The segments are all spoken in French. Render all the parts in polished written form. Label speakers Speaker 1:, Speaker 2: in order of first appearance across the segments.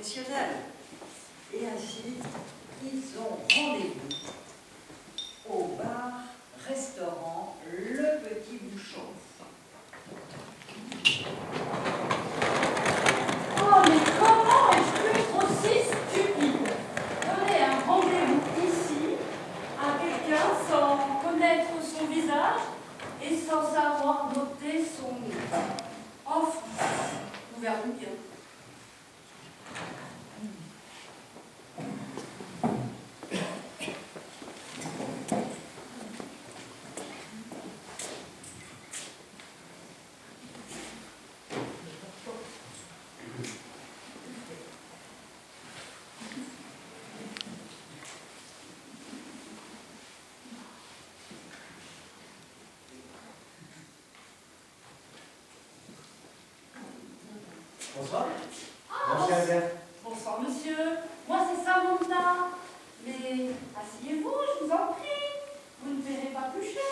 Speaker 1: professionnels. Et ainsi, ils ont rendez-vous au bar-restaurant Le Petit Bouchon.
Speaker 2: Oh, mais comment est-ce pu être aussi stupide? Donner un rendez-vous ici à quelqu'un sans connaître son visage et sans savoir noter son nom. Enfin, nous verrons bien.
Speaker 3: Bonsoir.
Speaker 2: Ah,
Speaker 3: Bonsoir, Albert.
Speaker 2: bonsoir, monsieur. Moi, c'est Samantha. Mais asseyez-vous, je vous en prie. Vous ne paierez pas plus cher.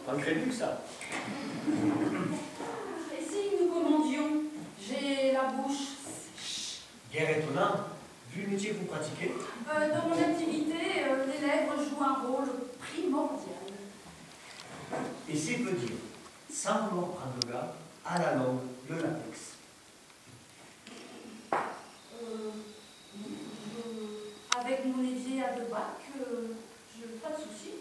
Speaker 3: Un crédit que ça.
Speaker 2: Et si nous commandions? J'ai la bouche sèche.
Speaker 3: Guère étonnant, vu le métier que vous pratiquez.
Speaker 2: Dans mon activité, les lèvres jouent un rôle primordial.
Speaker 3: Et s'il peut dire, sans vouloir prendre le gars, à la longue, le latex.
Speaker 2: Avec mon évier à 2 bacs, je n'ai pas de souci.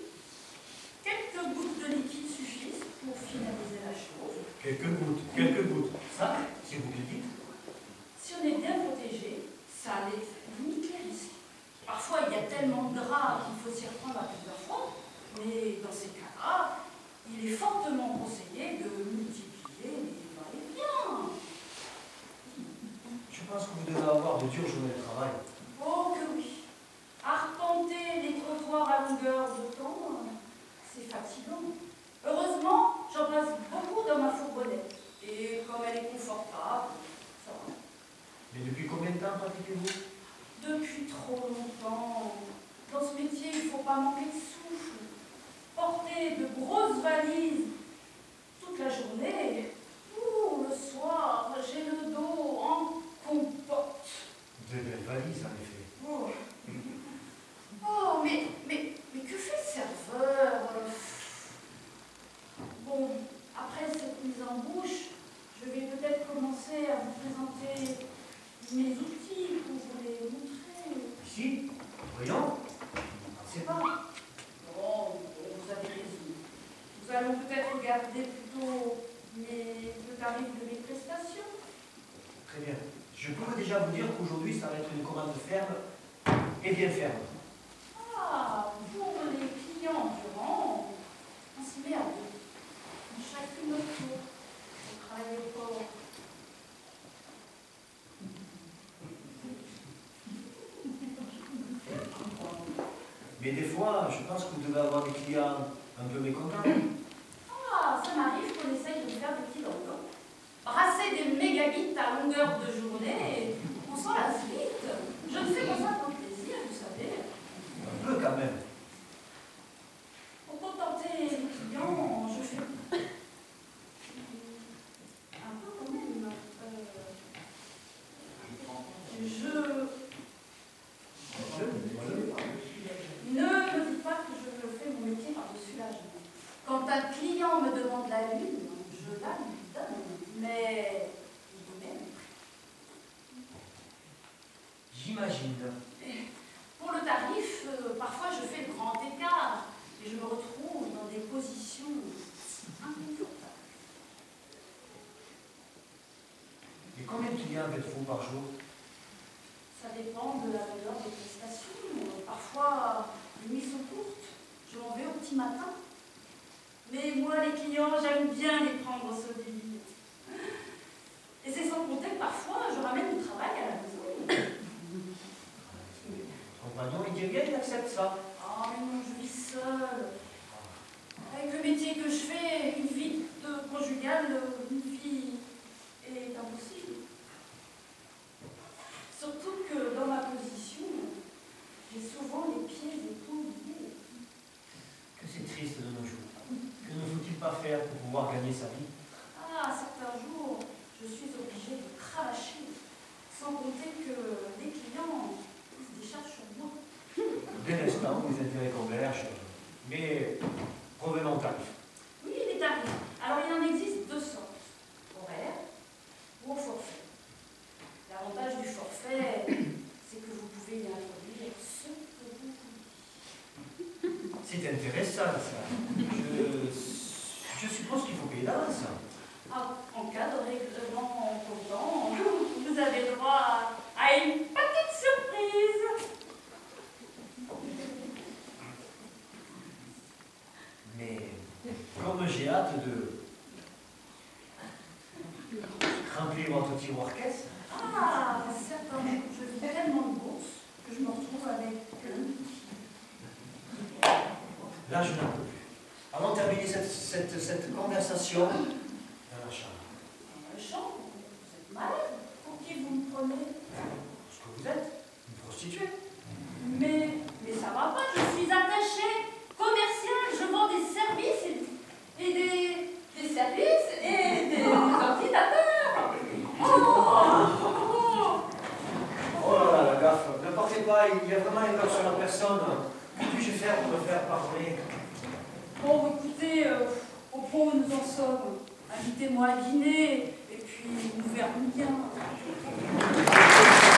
Speaker 2: Quelques gouttes de liquide suffisent pour finaliser la chose.
Speaker 3: Quelques gouttes, quelques gouttes. Ça, c'est vous qui le dites.
Speaker 2: Si on est bien protégé, ça limite les risques. Parfois, il y a tellement de gras qu'il faut s'y reprendre à plusieurs fois, mais dans ces cas-là, il est fortement conseillé de multiplier les va-et-vient.
Speaker 3: Je pense que vous devez avoir de dures journées de travail.
Speaker 2: Oh que oui. Arpenter les trottoirs à longueur de temps, c'est fatigant. Heureusement, j'en passe beaucoup dans ma fourgonnette. Et comme elle est confortable, ça va.
Speaker 3: Mais depuis combien de temps pratiquez-vous?
Speaker 2: Depuis trop longtemps. Dans ce métier, il ne faut pas manquer de souffle. Porter de grosses valises toute la journée, ou le soir, j'ai le dos en compote.
Speaker 3: De belles valises, en effet.
Speaker 2: Oh, oh mais que fait le serveur? Bon, après cette mise en bouche, je vais peut-être commencer à vous présenter mes outils pour vous les montrer.
Speaker 3: Ici, voyons. C'est pas.
Speaker 2: Bon, vous avez raison. Nous allons peut-être regarder plutôt le tarif de mes prestations.
Speaker 3: Très bien. Je peux déjà vous dire qu'aujourd'hui, ça va être une commande ferme et bien ferme.
Speaker 2: Ah, pour les clients durant, on se met à deux. Chacune notre tour. On travaille au port.
Speaker 3: Mais des fois, je pense que vous devez avoir des clients un peu mécontents.
Speaker 2: Ah, ça m'arrive qu'on essaye de faire des petits dangos. Brasser des mégabits à longueur de journée, on s'en lasse vite. Je ne fais pas ça pour le plaisir, vous savez.
Speaker 3: Un peu quand même.
Speaker 2: Pour contenter les clients, je fais un peu quand même. Ne me dites pas que je fais mon métier par-dessus l'âge. Quand un client me demande la lune, je la lui donne. Mais il vous même.
Speaker 3: J'imagine.
Speaker 2: Pour le tarif, parfois je fais le grand écart et je me retrouve dans des positions inconfortables.
Speaker 3: Et combien de clients faites-vous par jour?
Speaker 2: Ça dépend de la valeur des prestations. Parfois, les nuits sont courtes. Je m'en vais au petit matin. Mais moi, les clients, j'aime bien les prendre au solide. Et c'est sans compter que parfois, je ramène du travail à la maison.
Speaker 3: Ton compagnon, il dit bien, il accepte ça.
Speaker 2: Ah, mais non, je vis seule. Avec le métier que je fais, une vie conjugale, une vie est impossible. Surtout que dans ma position, j'ai souvent les pieds et tout liés.
Speaker 3: Que c'est triste de nos jours. Que ne faut-il pas faire pour pouvoir gagner sa vie?
Speaker 2: Ah, certains jours, je suis obligée de cravacher, sans compter que les clients
Speaker 3: intéressant, les intérêts convergent. Mais revenons au tarif.
Speaker 2: Oui, les tarifs. Alors, il en existe deux sortes. Horaire ou au forfait. L'avantage du forfait, c'est que vous pouvez y introduire ce que vous voulez.
Speaker 3: C'est intéressant, ça. Je suppose qu'il faut payer d'avance.
Speaker 2: Ah, en cas de règlement comptant, vous avez droit à une petite surprise.
Speaker 3: Mais comme j'ai hâte de remplir votre tiroir caisse,
Speaker 2: Ah, certainement. Je fais tellement de bourses que je me retrouve avec
Speaker 3: là je n'en peux plus. Allons terminer cette conversation dans la chambre.
Speaker 2: dans le champ. Vous êtes malade. Pour qui vous me prenez?
Speaker 3: Parce que vous êtes une prostituée.
Speaker 2: Mais ça va pas. Je suis attachée commerciale. Je vends des services et des services et des ordinateurs.
Speaker 3: Oh là là, la gaffe, ne partez pas, il y a vraiment une peur sur la personne. Que puis-je faire pour me faire pardonner?
Speaker 2: Bon, écoutez, au point où nous en sommes, invitez-moi à dîner et puis nous verrons bien.